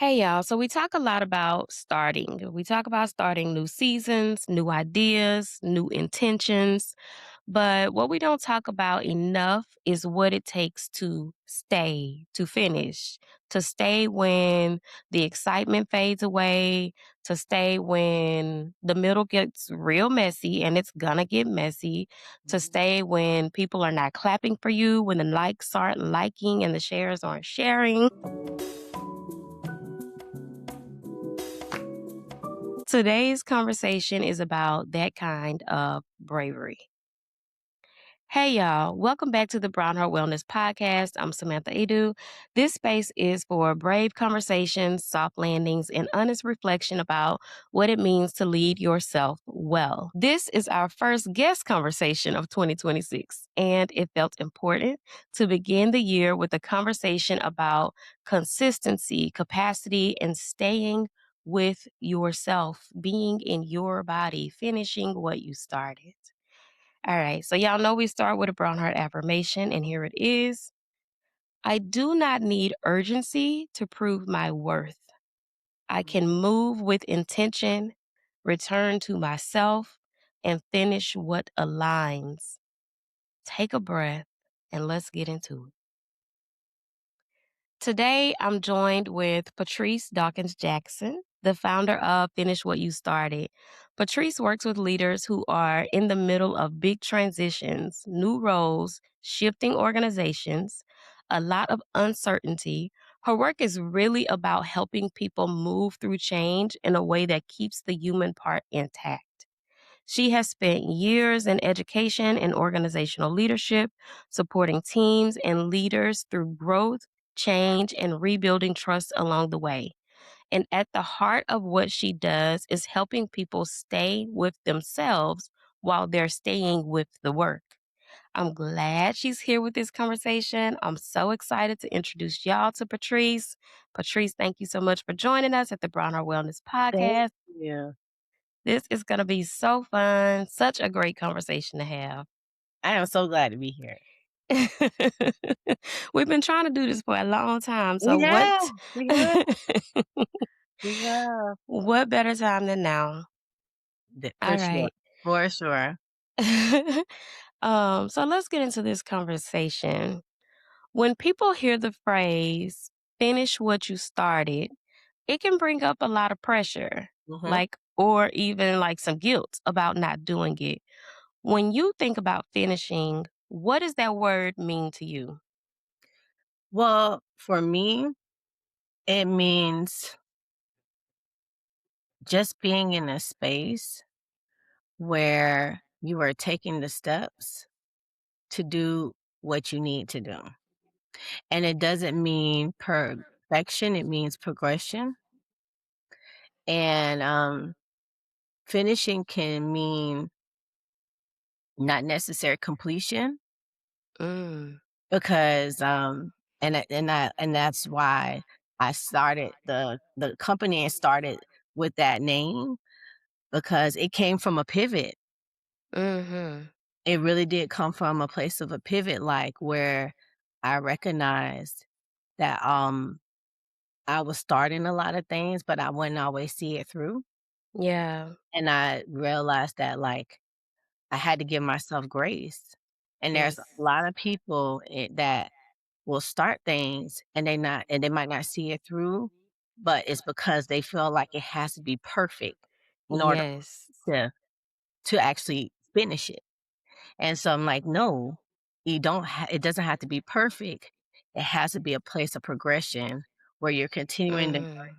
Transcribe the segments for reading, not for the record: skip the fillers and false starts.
Hey y'all, so we talk a lot about starting. We talk about starting new seasons, new ideas, new intentions, but what we don't talk about enough is what it takes to stay, to finish, to stay when the excitement fades away, to stay when the middle gets real messy and it's gonna get messy, to Mhm. stay when people are not clapping for you, when the likes aren't liking and the shares aren't sharing. Today's conversation is about that kind of bravery. Hey, y'all. Welcome back to the Brown Heart Wellness Podcast. I'm Samantha Edu. This space is for brave conversations, soft landings, and honest reflection about what it means to lead yourself well. This is our first guest conversation of 2026, and it felt important to begin the year with a conversation about consistency, capacity, and staying with yourself, being in your body, finishing what you started. All right. So, y'all know we start with a brown heart affirmation, and here it is. I do not need urgency to prove my worth. I can move with intention, return to myself, and finish what aligns. Take a breath and let's get into it. Today, I'm joined with Patrice Dawkins Jackson, the founder of Finish What You Started. Patrice works with leaders who are in the middle of big transitions, new roles, shifting organizations, a lot of uncertainty. Her work is really about helping people move through change in a way that keeps the human part intact. She has spent years in education and organizational leadership, supporting teams and leaders through growth, change, and rebuilding trust along the way. And at the heart of what she does is helping people stay with themselves while they're staying with the work. I'm glad she's here with this conversation. I'm so excited to introduce y'all to Patrice. Patrice, thank you so much for joining us at the Brown Heart Wellness Thank Podcast. you. This is going to be so fun. Such a great conversation to have. I am so glad to be here. We've been trying to do this for a long time. So We what have, we have, we have. what better time than now? For All sure, right. for sure. So let's get into this conversation. When people hear the phrase finish what you started, it can bring up a lot of pressure, Mhm. like or even like some guilt about not doing it. When you think about finishing, what does that word mean to you? Well, for me, it means just being in a space where you are taking the steps to do what you need to do. And it doesn't mean perfection, it means progression. And finishing can mean not necessary completion. Mm, Because, and that's why I started the company and started with that name because it came from a pivot. mhm. It really did come from a place of a pivot, like, where I recognized that, I was starting a lot of things, but I wouldn't always see it through, Yeah. and I realized that, like, I had to give myself grace, and there's a Yes. lot of people, that will start things and they might not see it through, but it's because they feel like it has to be perfect in order Yes. to actually finish it. And so I'm like, no, it doesn't have to be perfect. It has to be a place of progression where you're continuing Mhm.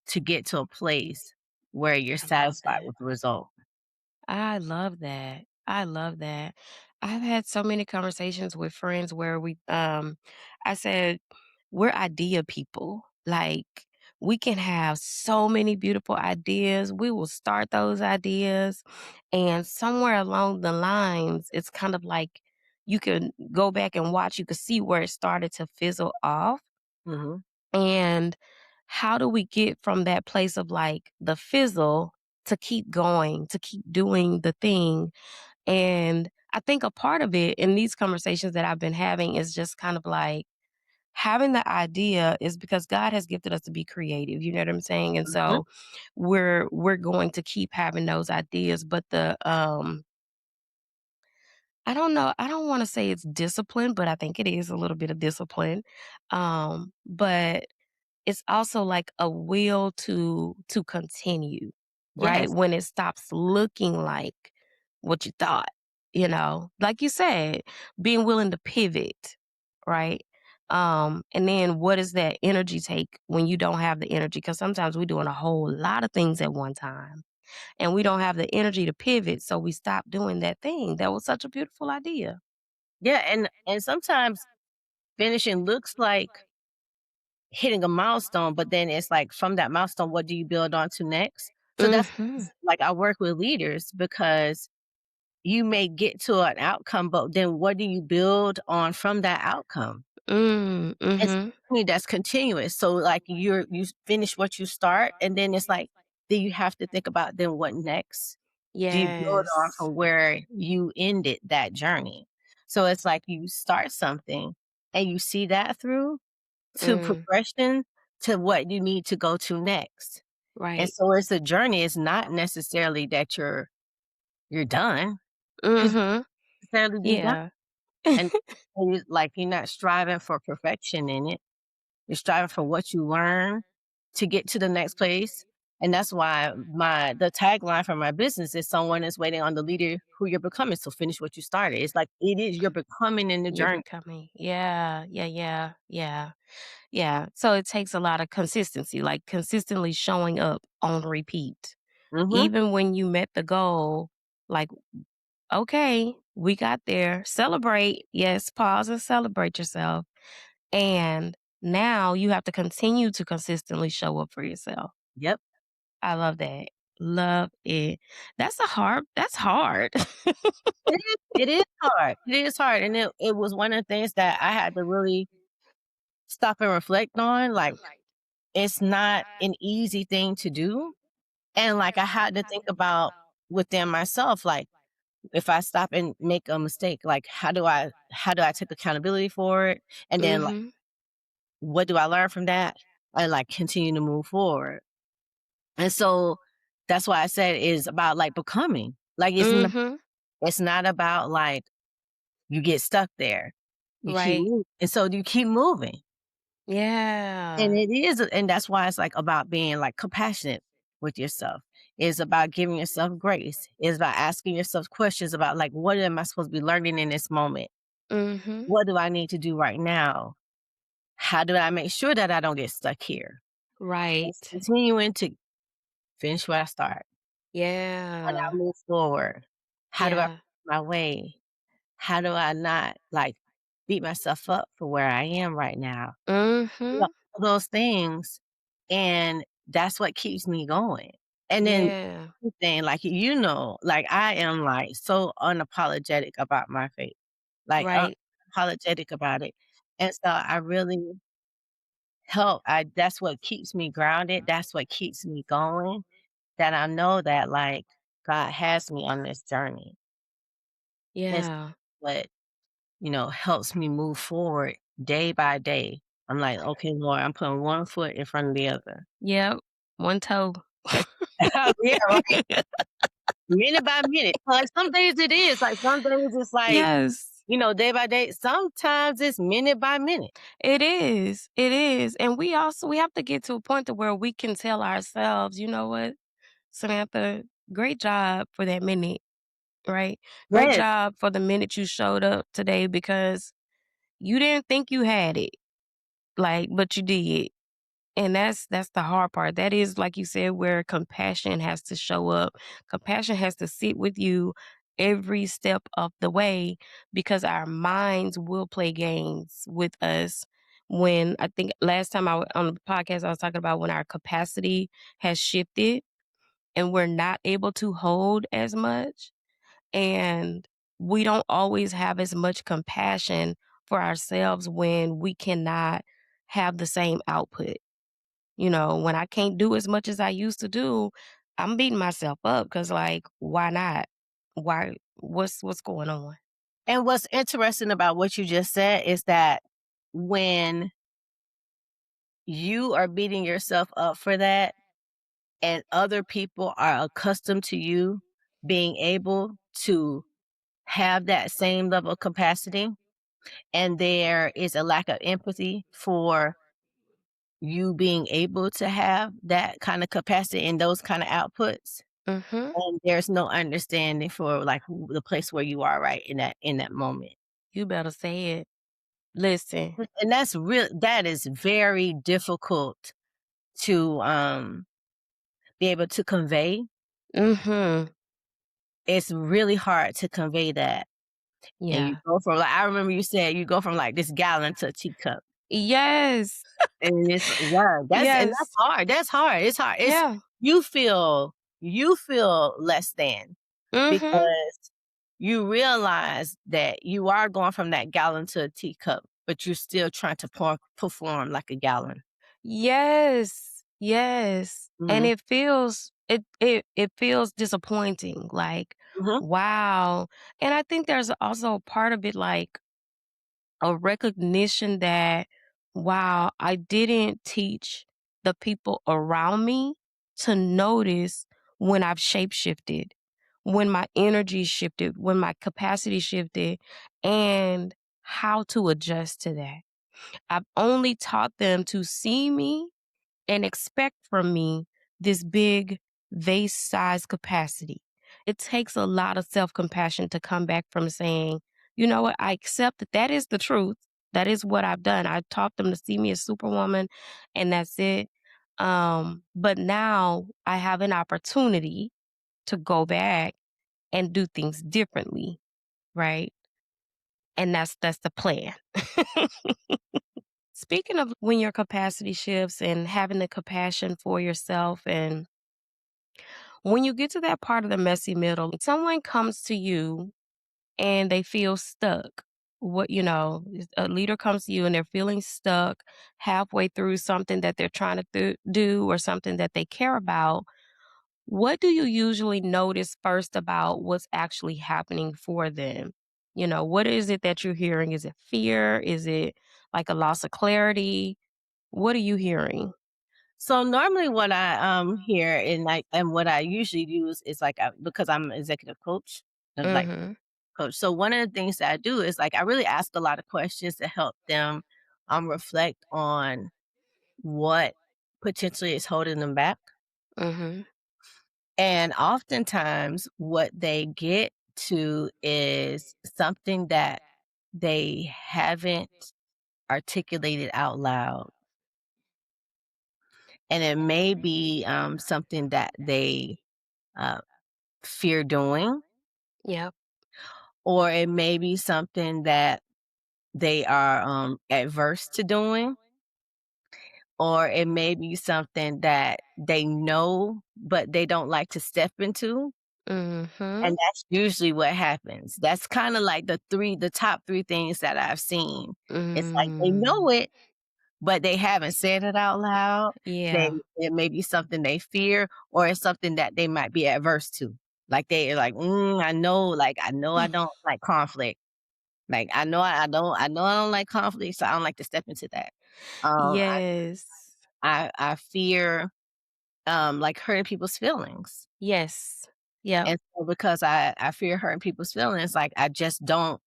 to get to a place where you're I love satisfied that. with the result. I love that. I love that. I've had so many conversations with friends where I said we're idea people. Like we can have so many beautiful ideas. We will start those ideas and somewhere along the lines it's kind of like you can go back and watch, you can see where it started to fizzle off. Mhm. And how do we get from that place of like the fizzle to keep going, to keep doing the thing? And I think a part of it in these conversations that I've been having is just kind of like having the idea is because God has gifted us to be creative, you know what I'm saying? And Mhm. so we're going to keep having those ideas, but I don't know, I don't wanna say it's discipline, but I think it is a little bit of discipline. But it's also like a will to continue, right? Yes, When it stops looking like what you thought, you know? Like you said, being willing to pivot, right? And then what does that energy take when you don't have the energy? Because sometimes we're doing a whole lot of things at one time and we don't have the energy to pivot. So we stop doing that thing. That was such a beautiful idea. yeah, and sometimes finishing looks like hitting a milestone, but then it's like from that milestone, what do you build on to next? So that's Mhm. like I work with leaders because you may get to an outcome, but then what do you build on from that outcome? It's Mhm. a journey that's continuous. So like you finish what you start, and then it's like then you have to think about then what next? Do you build on Yes. from where you ended that journey? So it's like you start something and you see that through to Mm, progression to what you need to go to next. And right. so it's a journey. It's not necessarily that you're done because Mhm. necessarily be done. Yeah. And like you're not striving for perfection in it. You're striving for what you learn to get to the next place. And that's why the tagline for my business is someone is waiting on the leader who you're becoming. So finish what you started. It's like it is you're becoming in the You're journey. becoming. Yeah. Yeah, yeah, yeah. Yeah. So it takes a lot of consistency, like consistently showing up on repeat. Hmm. Even when you met the goal, like, okay, we got there. Celebrate. Yes, pause and celebrate yourself. And now you have to continue to consistently show up for yourself. Yep. I love that. Love it. That's hard. It is hard. It is hard. And it was one of the things that I had to really stop and reflect on. Like, it's not an easy thing to do. And like, I had to think about within myself, like, if I stop and make a mistake, like, how do I take accountability for it? And then, like, Mhm. what do I learn from that? And like, continue to move forward. And so that's why I said is about like becoming. Like, Mhm. it's not about like you get stuck there. You keep Right. moving. And so you keep moving. And Yeah. it is, and that's why it's like about being like compassionate with yourself. It's about giving yourself grace. It's about asking yourself questions about like, what am I supposed to be learning in this moment? Mhm. What do I need to do right now? How do I make sure that I don't get stuck here? It's Right. continuing to finish what I start and I Yeah. move forward. How do I Yeah. my way? How do I not like beat myself up for where I am right now? You know, Mhm. all those things, and that's what keeps me going. And then Yeah. thing, like, like, I am, like, so unapologetic about my faith, like, Right. unapologetic about it, and so I really that's what keeps me grounded, that's what keeps me going, that I know that, like, God has me on this journey. It's Yeah. what, helps me move forward day by day. I'm like, "Okay, Lord, I'm putting one foot in front of the other." Yep. One toe. Yeah, right. Minute by minute. Like some days it is. Like some days it's like, Yes. day by day. Sometimes it's minute by minute. It is. It is. And we have to get to a point to where we can tell ourselves, "You know what, Samantha, great job for that minute." Right? Great Yes. job for the minute you showed up today because you didn't think you had it, like, but you did. And that's the hard part. That is, like you said, where compassion has to show up. Compassion has to sit with you every step of the way because our minds will play games with us. When I think last time on the podcast, I was talking about when our capacity has shifted and we're not able to hold as much. And we don't always have as much compassion for ourselves when we cannot have the same output. You know, when I can't do as much as I used to do, I'm beating myself up because, like, why not? Why? What's going on? And what's interesting about what you just said is that when you are beating yourself up for that, and other people are accustomed to you being able to have that same level of capacity, and there is a lack of empathy for you being able to have that kind of capacity and those kind of outputs, Mhm. and there's no understanding for, like, the place where you are right in that moment. You better say it. Listen. And that is very difficult to, be able to convey. Mhm. It's really hard to convey that, and you Yeah. go from, like, I remember you said you go from, like, this gallon to a teacup, Yes. and it's yeah, that's Yes. hard, that's hard, it's hard, Yeah. you feel you feel less than Mhm. because you realize that you are going from that gallon to a teacup, but you're still trying to perform like a gallon. Yes. Yes. And Mhm, it feels disappointing, like, mhm. wow. And I think there's also part of it, like, a recognition that, wow, I didn't teach the people around me to notice when I've shapeshifted, when my energy shifted, when my capacity shifted, and how to adjust to that. I've only taught them to see me and expect from me this big vase size capacity. It takes a lot of self compassion to come back from saying, you know what, I accept that that is the truth. That is what I've done. I taught them to see me as superwoman, and that's it. But now I have an opportunity to go back and do things differently, right? And that's the plan. Speaking of when your capacity shifts and having the compassion for yourself, and when you get to that part of the messy middle, someone comes to you and they feel stuck. A leader comes to you and they're feeling stuck halfway through something that they're trying to do or something that they care about. What do you usually notice first about what's actually happening for them? What is it that you're hearing? Is it fear? Is it like a loss of clarity? What are you hearing? So normally what I hear and what I usually use is like because I'm an executive coach, like Mhm. coach. So one of the things that I do is like I really ask a lot of questions to help them reflect on what potentially is holding them back. Mhm. And oftentimes what they get to is something that they haven't articulated out loud. And it may be something that they uh, fear doing, Yep. or it may be something that they are adverse to doing, or it may be something that they know but they don't like to step into. And Mhm. that's usually what happens. That's kind of like the top three things that I've seen. It's like they know Mm. it, but they haven't said it out loud. Yeah. It may be something they fear, or it's something that they might be adverse to. Like they are like, I know I don't like conflict. Like I know I don't like conflict, so I don't like to step into that. Um, Yes. I fear like hurting people's feelings. Yes. Yep. And so because I fear hurting people's feelings, like I just don't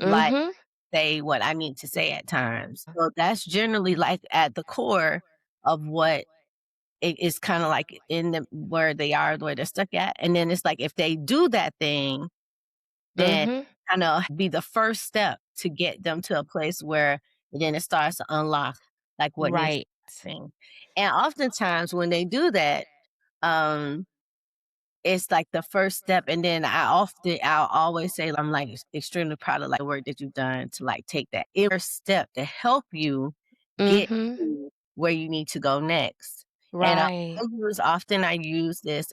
like Mhm. say what I need to say at times. So that's generally like at the core of what it is kind of like in the where they are, where they're stuck at. And then it's like if they do that thing, then Mhm. kind of be the first step to get them to a place where then it starts to unlock like what needs to Right. happen. And oftentimes when they do that, um, it's like the first step, and then I'll always say, I'm, like, extremely proud of, like, the work that you've done to, like, take that first step to help you get Mhm. to where you need to go next. And Right. I use this,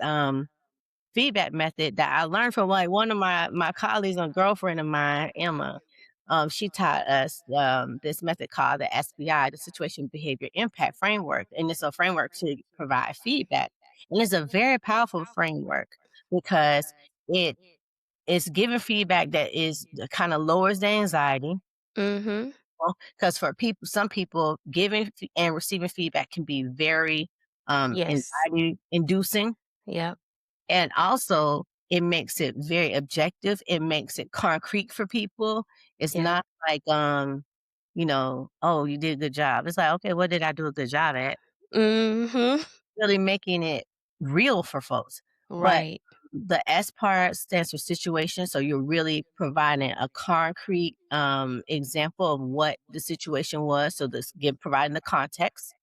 feedback method that I learned from, like, one of my colleagues and girlfriend of mine, Emma. She taught us, this method called the SBI, the Situation Behavior Impact Framework, and it's a framework to provide feedback. And it's a very powerful framework because it is giving feedback that is kinda lowers the anxiety, Mhm. because for people, some people giving and receiving feedback can be very Yes. anxiety inducing. Yep. And also, it makes it very objective. It makes it concrete for people. It's Yep. not like, "Oh, you did a good job." It's like, "Okay, what did I do a good job at?" Mhm. Really making it real for folks. But Right. the S part stands for situation, so you're really providing a concrete, example of what the situation was, so this give providing the context.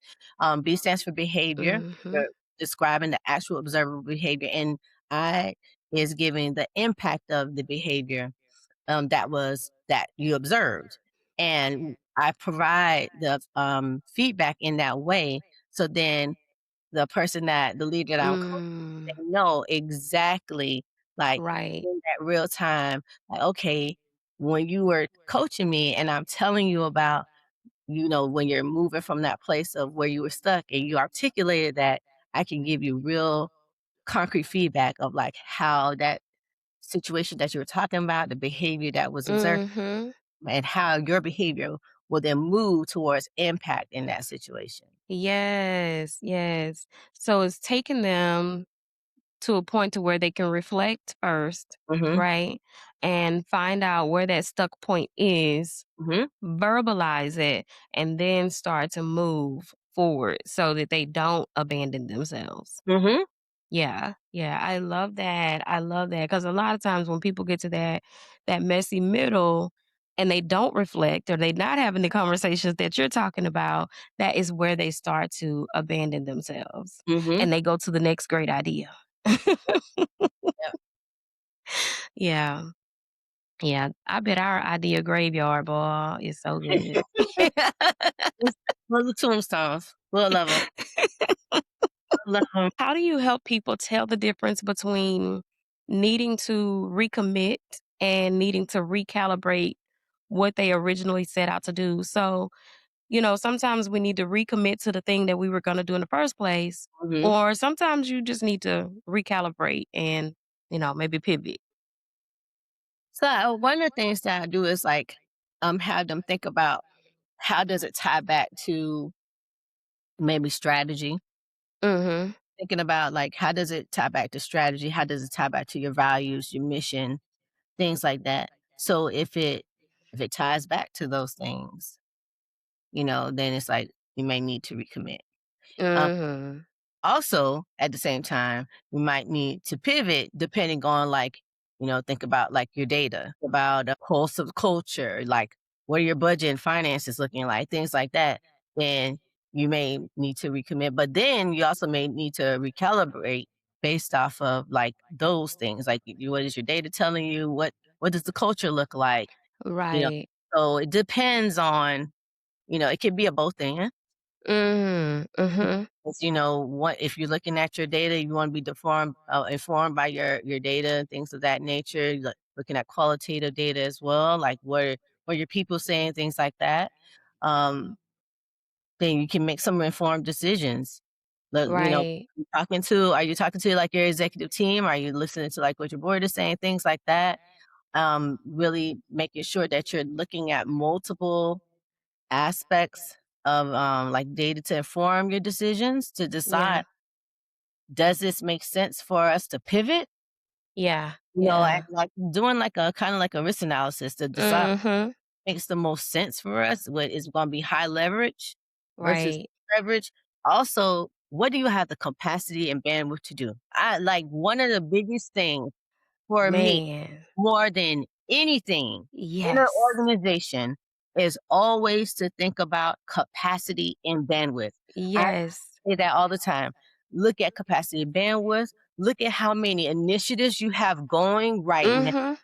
B stands for behavior. Mhm. You're describing the actual observable behavior, and I is giving the impact of the behavior, that you observed. And I provide the, feedback in that way, so then the leader that I'm coaching, Mm. they know exactly, like, Right. in that real time, like, "Okay, when you were coaching me and I'm telling you about, when you're moving from that place of where you were stuck and you articulated that, I can give you real concrete feedback of, like, how that situation that you were talking about, the behavior that was observed, Mhm. and how your behavior will then move towards impact in that situation." Yes, yes. So it's taking them to a point to where they can reflect first, Mhm, right? And find out where that stuck point is, mhm, verbalize it, and then start to move forward so that they don't abandon themselves. mhm, Yeah, yeah, I love that. I love that because a lot of times when people get to that messy middle and they don't reflect or they're not having the conversations that you're talking about, that is where they start to abandon themselves mhm. and they go to the next great idea. Yep. Yeah, yeah. I bet our idea graveyard, boy, is so good. Just little tombstones. We'll love them. Love them. How do you help people tell the difference between needing to recommit and needing to recalibrate what they originally set out to do? So, sometimes we need to recommit to the thing that we were going to do in the first place, Mhm. or sometimes you just need to recalibrate and, maybe pivot. So, one of the things that I do is, like, have them think about how does it tie back to maybe strategy? Mhm. Thinking about, like, how does it tie back to strategy? How does it tie back to your values, your mission, things like that. So if it ties back to those things, then it's like you may need to recommit. Um, Mhm. Also, at the same time, we might need to pivot depending on, like, think about, like, your data, about a pulse of culture, like, what are your budget and finances looking like, things like that. Then you may need to recommit, but then you also may need to recalibrate based off of, like, those things. Like, what is your data telling you? What does the culture look like? You know, Right. so it depends on, it could be a both and. Mhm. Mhm. Because, what if you're looking at your data, you want to be informed by your data and things of that nature. Looking at qualitative data as well, like what are your people saying, things like that. Um, then you can make some informed decisions. Right. Are you talking to like your executive team? Are you listening to like what your board is saying, things like that? Really making sure that you're looking at multiple aspects of like data to inform your decisions to decide, Yeah. does this make sense for us to pivot? Yeah. And Yeah. like doing like a kind of like a risk analysis to decide Mhm. what makes the most sense for us, what is going to be high leverage versus Right. leverage. Also, what do you have the capacity and bandwidth to do? I like one of the biggest things for me, Man. more than anything in an Yes. organization, is always to think about capacity and bandwidth. I Yes. say that all the time. Look at capacity and bandwidth. Look at how many initiatives you have going right now. Mhm.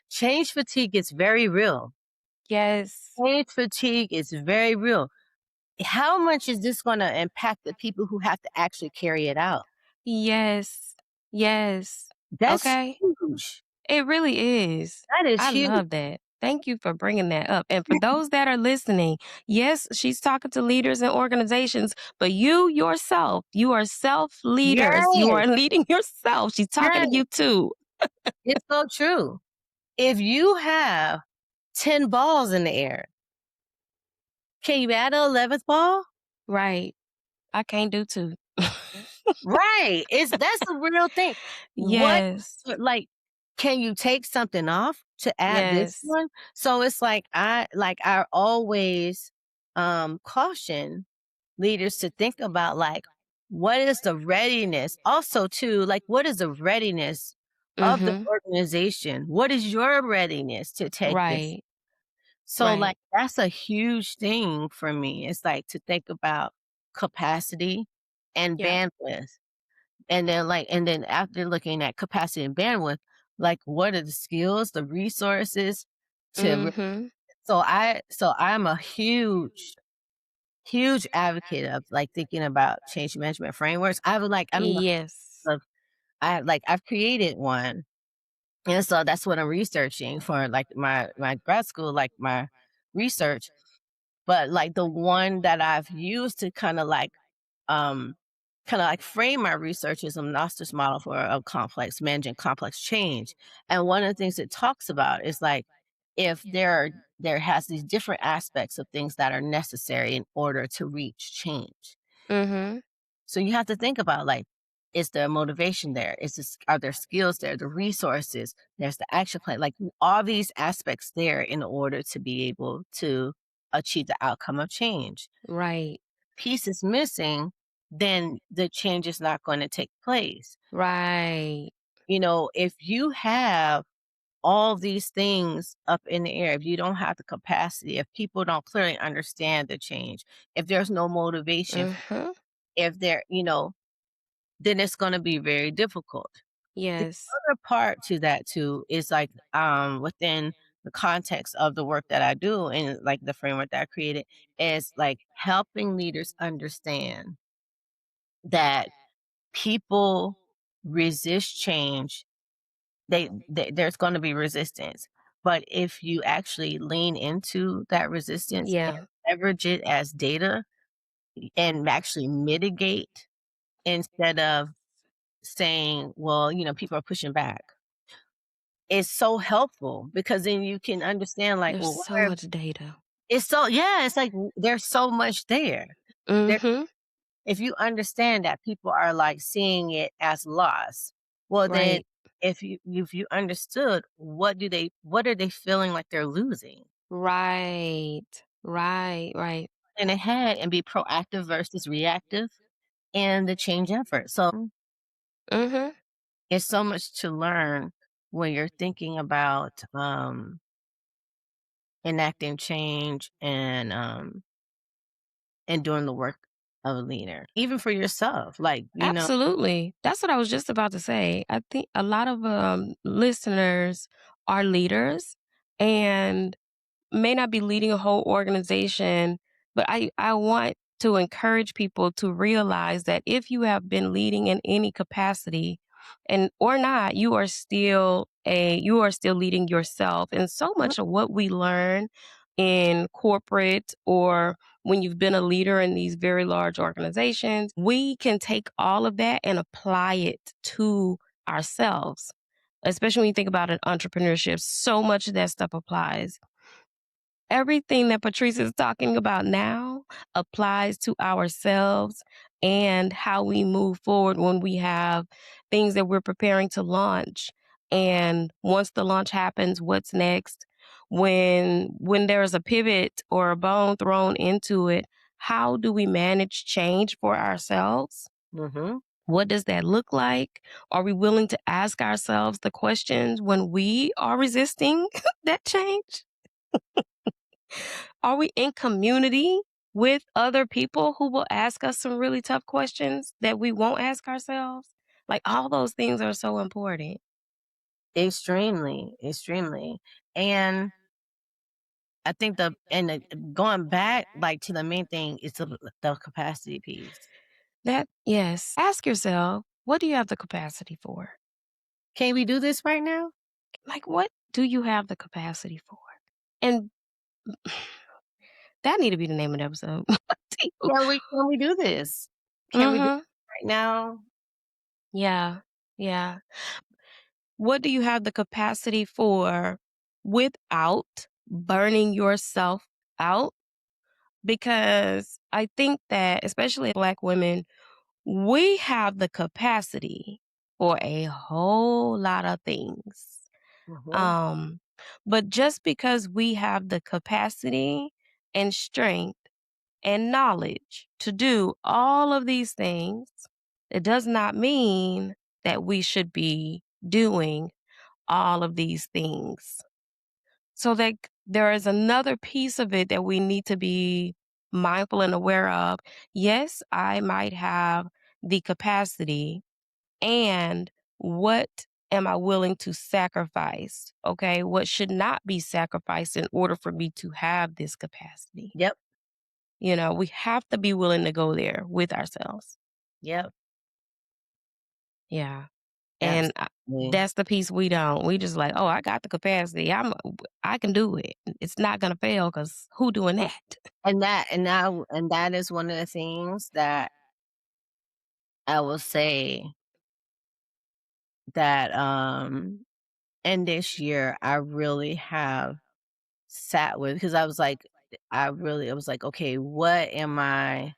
Change fatigue is very real. Yes. Change fatigue is very real. How much is this going to impact the people who have to actually carry it out? Yes. Yes. That's Okay. huge. It really is. That is I huge. love that. Thank you for bringing that up. And for those that are listening, yes, she's talking to leaders and organizations, but you yourself, you are self leaders. You Yes, are leading yourself. She's talking to yes. you too. It's so true. If you have 10 balls in the air, Can you add a 11th ball? Right. I can't do 2. Right. That's the real thing. What Yes. like, can you take something off to add this Yes. one? So it's I always caution leaders to think about like what is the readiness? Also too, like what is the readiness of the Mhm. organization? What is your readiness to take this? Right. So like Right. that's a huge thing for me. It's like to think about capacity and Yeah. bandwidth. And then after looking at capacity and bandwidth, like what are the skills, the resources to Mhm. so I'm a huge advocate of like thinking about change management frameworks. I'm the Yes. of I've created one. And so that's what I'm researching for like my grad school, like my research. But like the one that I've used to um kind of like frame my research is a Gnostic model for a complex managing complex change. And one of the things it talks about is like if there has these different aspects of things that are necessary in order to reach change. Mhm. So you have to think about like, is there motivation there? Are there skills there? The resources? There's the action plan. Like all these aspects there in order to be able to achieve the outcome of change. Right. Piece is missing, then the change is not going to take place. Right. You know, if you have all these things up in the air, if you don't have the capacity, if people don't clearly understand the change, if there's no motivation, Mhm. if there, you know, then it's going to be very difficult. The Yes. other part to that too is like within the context of the work that I do and like the framework that I created is like helping leaders understand that people resist change. There's going to be resistance, but if you actually lean into that resistance and Yeah. leverage it as data and actually mitigate instead of saying, well, you know, people are pushing back. It's so helpful because then you can understand like, There's well, so much data. it's so yeah, it's like there's so much there. There Mhm. if you understand that people are like seeing it as loss, well then Right. if you understood what are they feeling like they're losing? Right. Right. Right. And ahead and be proactive versus reactive in the change effort. So Mhm. it's so much to learn when you're thinking about enacting change and doing the work of a leader. Even for yourself. Like, you know, Absolutely. That's what I was just about to say. I think a lot of listeners are leaders and may not be leading a whole organization, but I want to encourage people to realize that if you have been leading in any capacity and or not, you are still leading yourself. And so much of what we learn in corporate or when you've been a leader in these very large organizations, we can take all of that and apply it to ourselves. Especially when you think about an entrepreneurship, so much of that stuff applies. Everything that Patrice is talking about now applies to ourselves and how we move forward when we have things that we're preparing to launch. And once the launch happens, what's next? When there's a pivot or a bone thrown into it, how do we manage change for ourselves? mhm. What does that look like? Are we willing to ask ourselves the questions when we are resisting that change? Are we in community with other people who will ask us some really tough questions that we won't ask ourselves? Like all those things are so important. Extremely, extremely. And I think going back like to the main thing is the capacity piece. That, yes. Ask yourself, what do you have the capacity for? Can we do this right now? Like, what do you have the capacity for? And that need to be the name of the episode. Can we do this? Can we do Mm-hmm. it right now? Yeah. Yeah. What do you have the capacity for without burning yourself out? because I think that, especially Black women, we have the capacity for a whole lot of things. Mhm. Um, but just because we have the capacity and strength and knowledge to do all of these things, it does not mean that we should be doing all of these things. So that there is another piece of it that we need to be mindful and aware of. Yes, I might have the capacity, and what am I willing to sacrifice? Okay, what should not be sacrificed in order for me to have this capacity? Yep. We have to be willing to go there with ourselves. Yep. Yeah. And Absolutely. that's the piece we don't. We just like, oh, I got the capacity. I can do it. It's not gonna fail because who doing that? And that is one of the things that I will say that, in this year, I really have sat with, because I was like, "Okay, what am I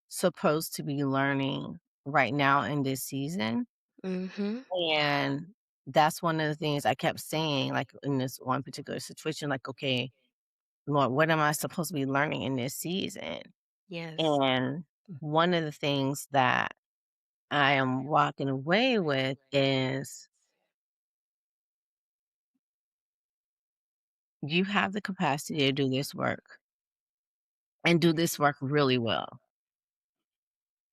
supposed to be learning right now in this season?" Mhm. And that's one of the things I kept saying, like, in this one particular situation, like, "Okay, Lord, what am I supposed to be learning in this season?" Yes. And one of the things that I am walking away with is you have the capacity to do this work and do this work really well,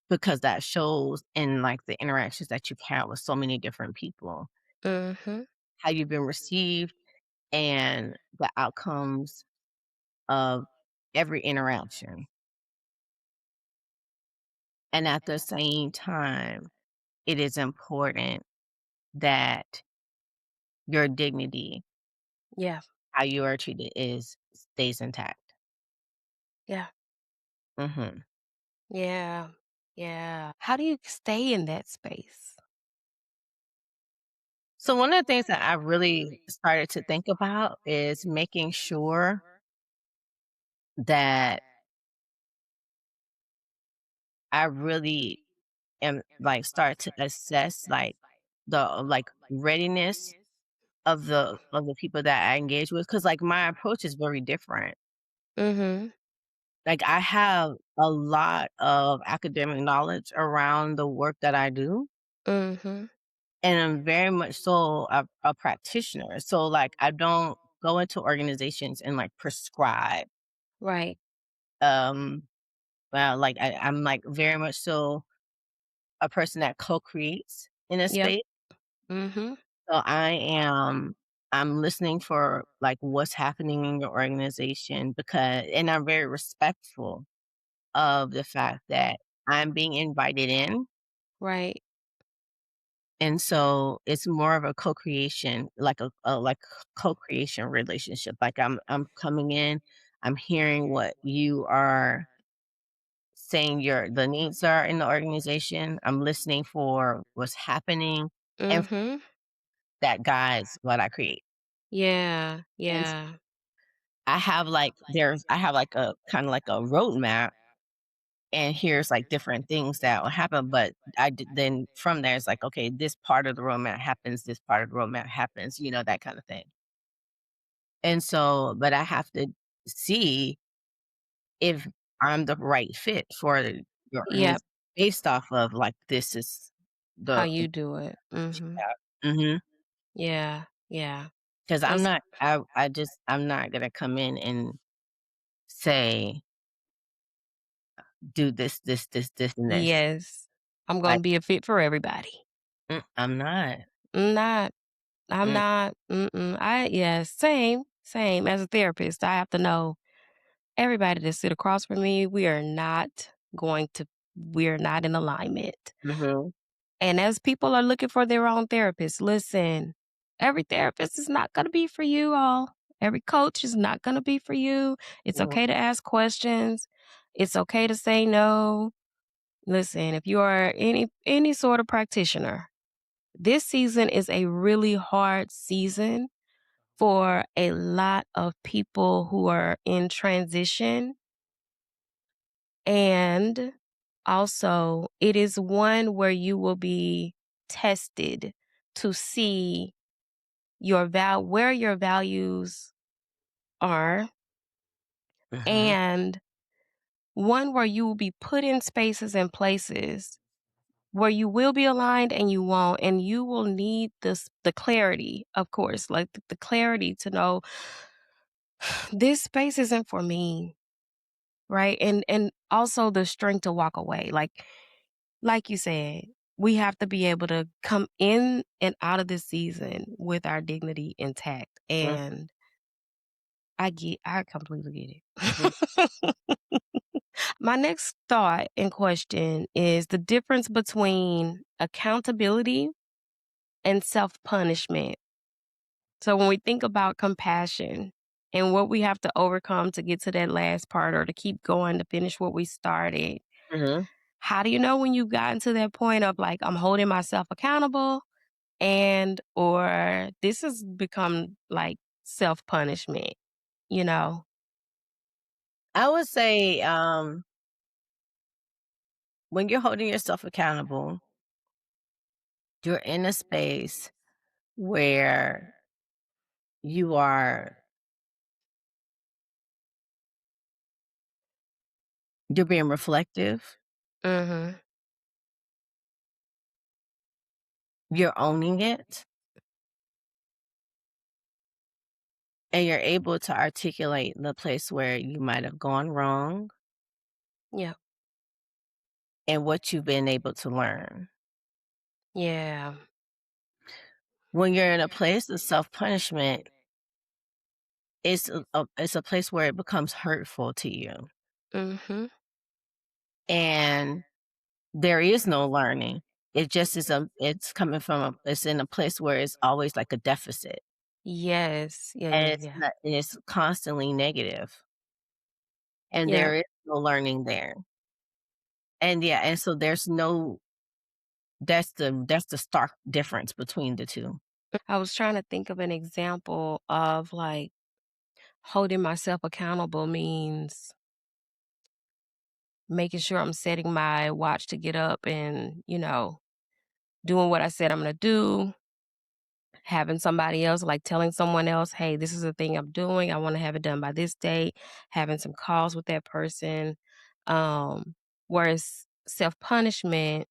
because that shows in, like, the interactions that you've had with so many different people, Mhm. how you've been received, and the outcomes of every interaction. And at the same time, it is important that your dignity, Yeah. how you are treated, is stays intact. Yeah. Mhm. Yeah. Yeah. How do you stay in that space? So one of the things that I really started to think about is making sure that I really am, like, start to assess, like, the, like, readiness of the people that I engage with, because, like, my approach is very different. Mhm. Like, I have a lot of academic knowledge around the work that I do, Mhm. and I'm very much so a practitioner. So, like, I don't go into organizations and, like, prescribe. Right. Um, well, like, I'm, like, very much so a person that co-creates in a Yep. space. Mhm. So I'm listening for, like, what's happening in your organization, because and I'm very respectful of the fact that I'm being invited in. Right. And so it's more of a co-creation, like like co-creation relationship. Like, I'm coming in, I'm hearing what you are saying the needs are in the organization. I'm listening for what's happening, and Mhm. that guides what I create. Yeah. And Yeah. I have like a kind of like a roadmap, and here's like different things that will happen. But then from there, it's like, okay, this part of the roadmap happens, this part of the roadmap happens, that kind of thing. And so, but I have to see if I'm the right fit for your Yep. organization based off of, like, this is How the you do it. Mhm. Mhm. Yeah. Yeah. 'Cause That's I'm not gonna come in and say, "Do this, and this." yes. I'm Like, gonna be a fit for everybody. I'm not. I'm not. I'm Mm, not. Mm-mm. Yes. Same. Same. As a therapist, I have to know everybody that sit across from me. Going to. We're not in alignment. mhm, And as people are looking for their own therapist, listen, every therapist is not going to be for you all. Every coach is not going to be for you. It's mhm. okay to ask questions. It's okay to say no. Listen, if you are any sort of practitioner, this season is a really hard season for a lot of people who are in transition. And also, it is one where you will be tested to see where your values are, Mhm. and one where you will be put in spaces and places where you will be aligned and you won't, and you will need the clarity, of course, like the clarity to know this space isn't for me, right? And also the strength to walk away. Like you said, we have to be able to come in and out of this season with our dignity intact. Mhm. And I completely Mhm. get it. My next thought and question is the difference between accountability and self punishment. So when we think about compassion and what we have to overcome to get to that last part or to keep going to finish what we started, Mhm. how do you know when you've gotten to that point of like, I'm holding myself accountable and or this has become like self punishment, you know? I would say, when you're holding yourself accountable, you're in a space where you are you're being reflective, Mhm. you're owning it, and you're able to articulate the place where you might have gone wrong Yeah. and what you've been able to learn. Yeah. When you're in a place of self-punishment, it's a place where it becomes hurtful to you, Mhm. and there is no learning. It just is it's coming from it's in a place where it's always like a deficit, Yes. Yeah, and yeah, yeah. it's constantly negative, and Yeah. there is no learning there. And yeah, and so there's no that's the stark difference between the 2. I was trying to think of an example of like holding myself accountable means making sure I'm setting my watch to get up and, doing what I said I'm going to do, having somebody else, like telling someone else, hey, this is the thing I'm doing. I want to have it done by this date, having some calls with that person. Whereas self punishment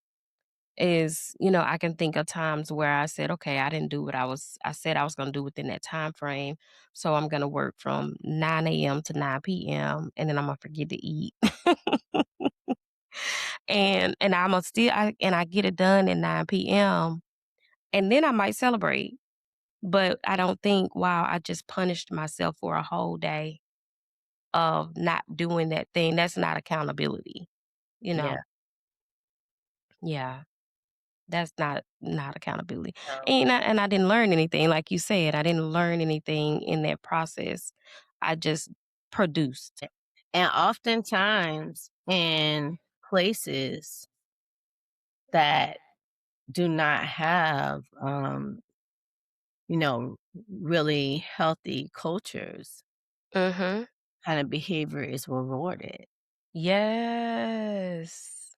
is, I can think of times where I said, okay, I didn't do what I said I was going to do within that time frame. So I'm going to work from 9 a.m. to 9 p.m. and then I'm going to forget to eat. And I'm going to and I get it done at 9 p.m. and then I might celebrate. But I don't think, wow, I just punished myself for a whole day of not doing that thing. That's not accountability, you Yeah. know? Yeah. That's not accountability. So, And I didn't learn anything, like you said, I didn't learn anything in that process. I just produced. and oftentimes in places that do not have, really healthy cultures, Mhm. kind of behavior is rewarded. Yes.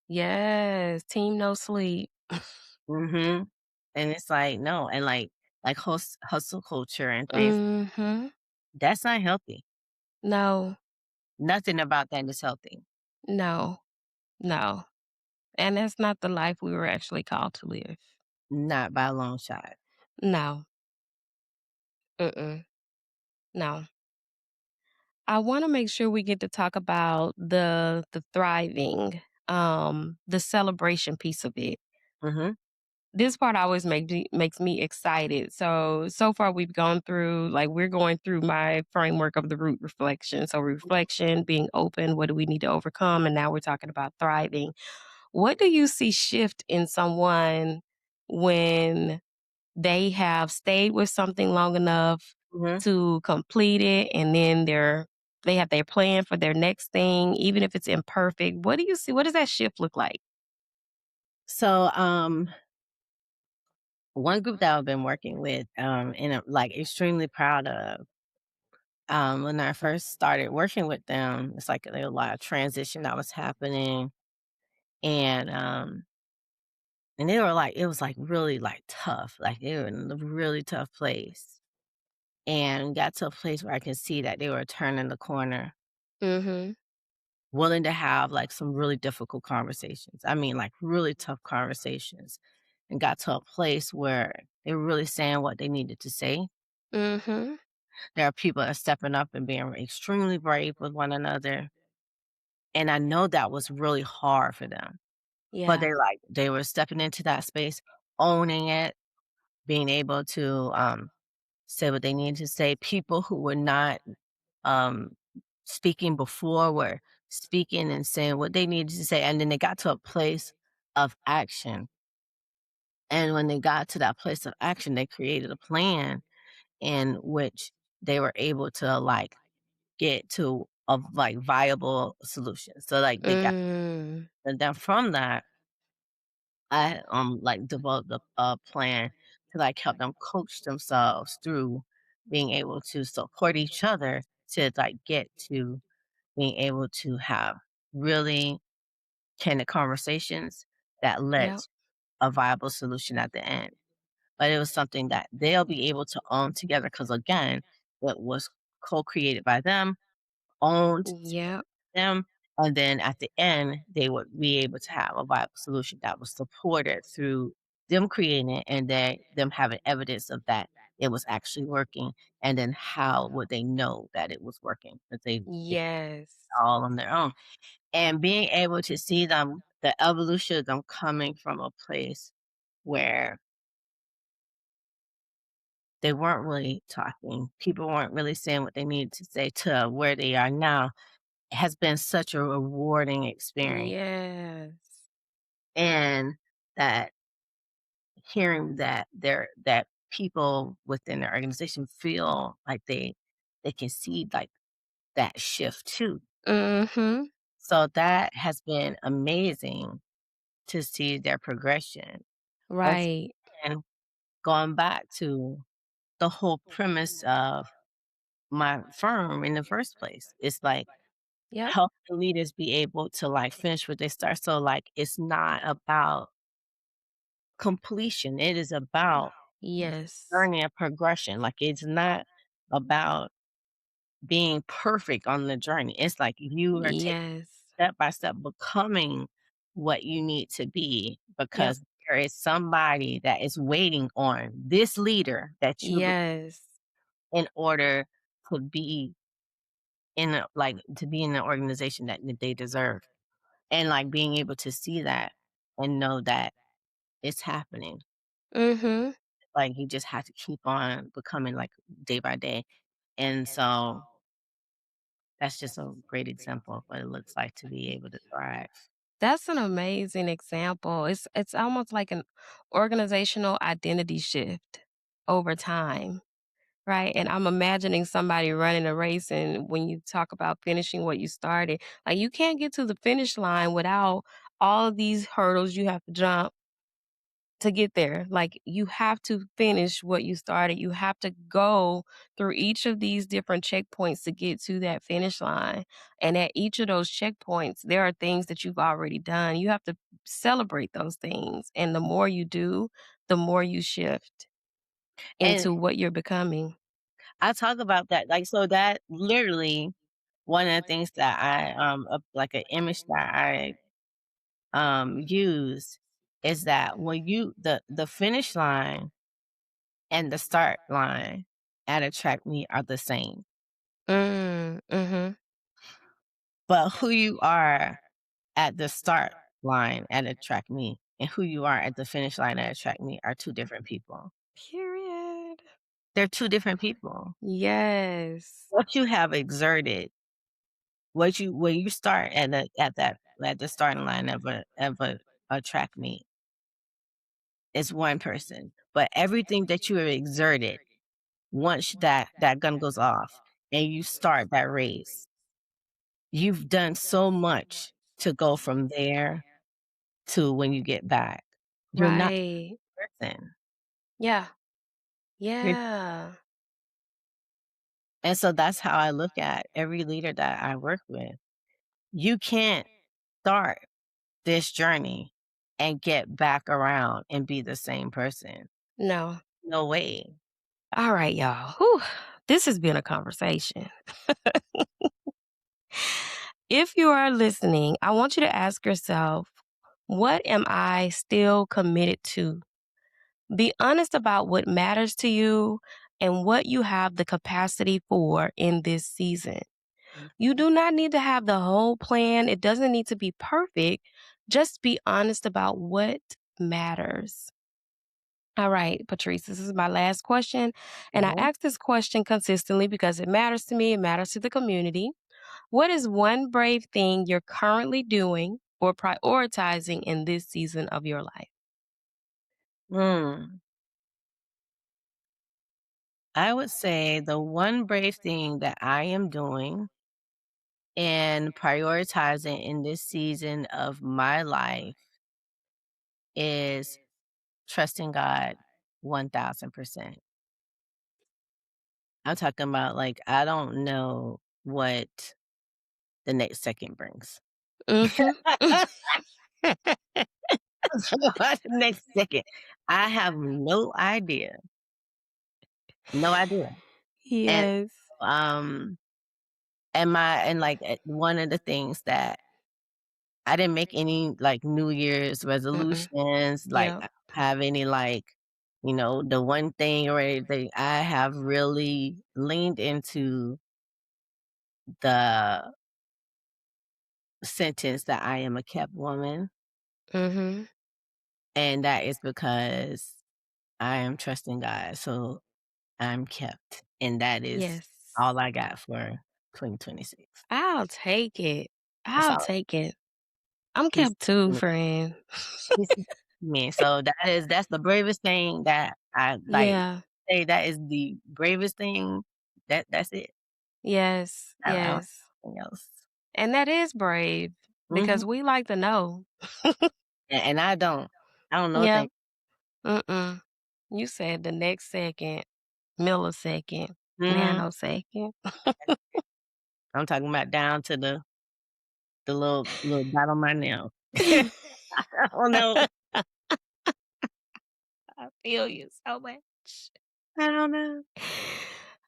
Yes. Team no sleep. Mhm. And it's like, no, and like hustle culture and things, Mhm. that's not healthy. No. Nothing about that is healthy. No. No. And that's not the life we were actually called to live. Not by a long shot. No. Mm-mm. No. I wanna make sure we get to talk about the thriving, the celebration piece of it. Mhm. This part always makes me excited. So far we've gone through like, we're going through my framework of the root reflection. So reflection, being open, what do we need to overcome? And now we're talking about thriving. What do you see shift in someone when they have stayed with something long enough Mhm. to complete it, and then they have their plan for their next thing, even if it's imperfect? What do you see? What does that shift look like? So, one group that I've been working with, and I'm, like, extremely proud of, When I first started working with them, it's like there was a lot of transition that was happening, and, um, and they were like it was, like, really, like, tough, like, they were in a really tough place, and got to a place where I could see that they were turning the corner, Mhm. willing to have, like, some really difficult conversations. I mean, like, really tough conversations, and got to a place where they were really saying what they needed to say. Mhm. There are people that are stepping up and being extremely brave with one another, and I know that was really hard for them, but Yeah. they were stepping into that space, owning it, being able to, say what they needed to say. People who were not, um, speaking before were speaking and saying what they needed to say, and then they got to a place of action, and when they got to that place of action, they created a plan in which they were able to, like, get to a, like, viable solution. So, like, they got Mm. and then from that, I, like, developed a plan to, like, help them coach themselves through being able to support each other to, like, get to being able to have really candid conversations that led Yep. to a viable solution at the end. But it was something that they'll be able to own together because, again, it was co-created by them, owned Yep. them, and then at the end, they would be able to have a viable solution that was supported through them creating it and then them having evidence of that it was actually working, and then how would they know that it was working? That they Yes. all on their own. And being able to see them the evolution of them coming from a place where they weren't really talking, people weren't really saying what they needed to say to where they are now has been such a rewarding experience. Yes. And that hearing that people within their organization feel like they can see, like, that shift too. Mhm. So that has been amazing to see their progression. And Right. and going back to the whole premise of my firm in the first place, it's like Yep. help the leaders be able to, like, finish what they start. So, like, it's not about completion, it is about Yes. journey of progression. Like, it's not about being perfect on the journey. It's like you are taking Yes. step by step becoming what you need to be Yep. because there is somebody that is waiting on this leader that you Yes. in order to be in a, like to be in the organization that they deserve. And, like, being able to see that and know that it's happening. Mhm. Like, you just have to keep on becoming, like, day by day. And so that's just a great example of what it looks like to be able to thrive. That's an amazing example. It's almost like an organizational identity shift over time, right? And I'm imagining somebody running a race and when you talk about finishing what you started, like you can't get to the finish line without all of these hurdles you have to jump to get there. Like you have to finish what you started. You have to go through each of these different checkpoints to get to that finish line. And at each of those checkpoints, there are things that you've already done. You have to celebrate those things. And the more you do, the more you shift And into what you're becoming. I talk about that, like, so that literally one of the things that like an image that I use is that when you the finish line and the start line at a track meet are the same. Mm, mhm. But who you are at the start line at a track meet and who you are at the finish line at a track meet are two different people. Period. They're two different people. Yes. What you have exerted, what you when you start at the starting line of a track meet is one person, but everything that you have exerted once that gun goes off and you start that race, you've done so much to go from there to when you get back. You're not Right. the person. Yeah. You're Yeah. And so that's how I look at every leader that I work with. You can't start this journey and get back around and be the same person. No. No way. All right, y'all. Whew. This has been a conversation. If you are listening, I want you to ask yourself, what am I still committed to? Be honest about what matters to you and what you have the capacity for in this season. You do not need to have the whole plan. It doesn't need to be perfect. Just be honest about what matters. All right, Patrice, this is my last question. And I Mhm. ask this question consistently because it matters to me, it matters to the community. What is one brave thing you're currently doing or prioritizing in this season of your life? Mm. I would say the one brave thing that I am doing and prioritizing in this season of my life is trusting God 1000%. I'm talking about like I don't know what the next second brings. Mhm. What the next second? I have no idea. No idea. And Yes. um one of the things that I didn't make any, like, New Year's Mm-mm. resolutions, like, Yep. have any, like, the one thing or anything. I have really leaned into the sentence that I am a kept woman, Mhm. and that is because I am trusting God, so I'm kept, and that is Yes. all I got for 2026. I'll take it. That's I'll all. take it. I'm He's kept too, me. friend. He's me. So that's the bravest thing that I like Yeah. say that is the bravest thing. That's it. Yes. I don't Yes. anything else. And that is brave because Mhm. we like to know. And I don't know a thing. Yep. Mm-mm. You said the next second, millisecond, Mhm. nanosecond. I'm talking about down to the little dot on my nail. I don't know. I feel you so much. I don't know.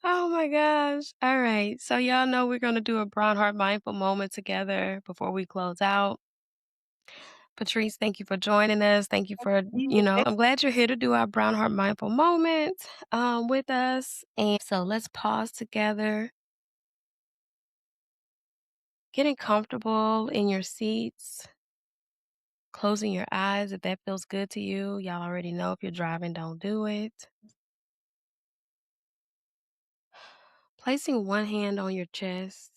Oh my gosh. All right. So y'all know we're going to do a brown heart mindful moment together before we close out. Patrice, thank you for joining us. Thank you for, I'm glad you're here to do our brown heart mindful moment with us. And so let's pause together, getting comfortable in your seats, closing your eyes if that feels good to you. Y'all already know if you're driving, don't do it. Placing one hand on your chest,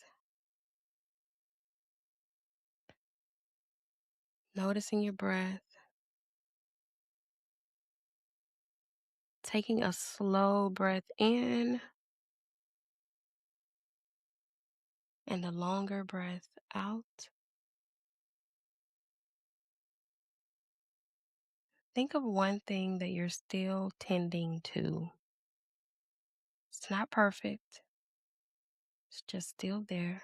noticing your breath, taking a slow breath in and a longer breath out. Think of one thing that you're still tending to. It's not perfect, it's just still there.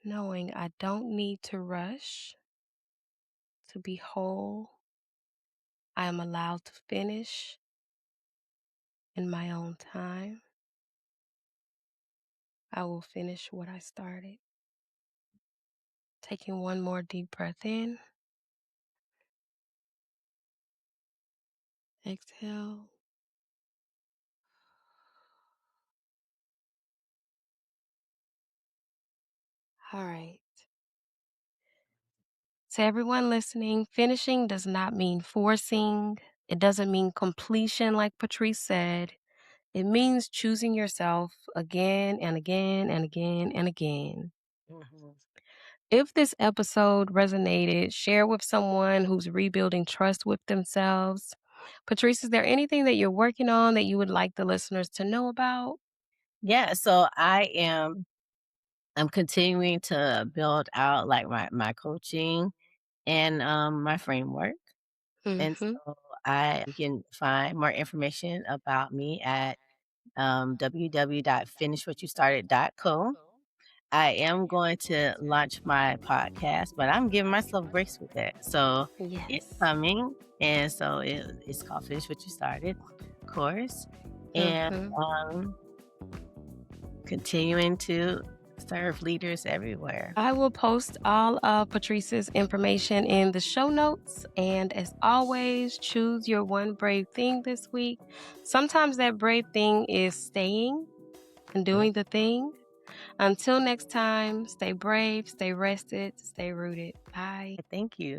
Knowing I don't need to rush to be whole, I am allowed to finish in my own time. I will finish what I started. Taking one more deep breath in, exhale. All right. To everyone listening, finishing does not mean forcing. It doesn't mean completion, like Patrice said. It means choosing yourself again and again and again and again. Mhm. If this episode resonated, share with someone who's rebuilding trust with themselves. Patrice, is there anything that you're working on that you would like the listeners to know about? Yeah, so I'm continuing to build out, like, my coaching and, my framework. And Mhm. so you can find more information about me at www.finishwhatyoustarted.co. I am going to launch my podcast, but I'm giving myself grace with that. So it's Yes. coming. And so it's called Finish What You Started, of course. And Mhm. um, continuing to serve leaders everywhere. I will post all of Patrice's information in the show notes. And as always, choose your one brave thing this week. Sometimes that brave thing is staying and Mhm. doing the thing. Until next time, stay brave, stay rested, stay rooted. Bye. Thank you.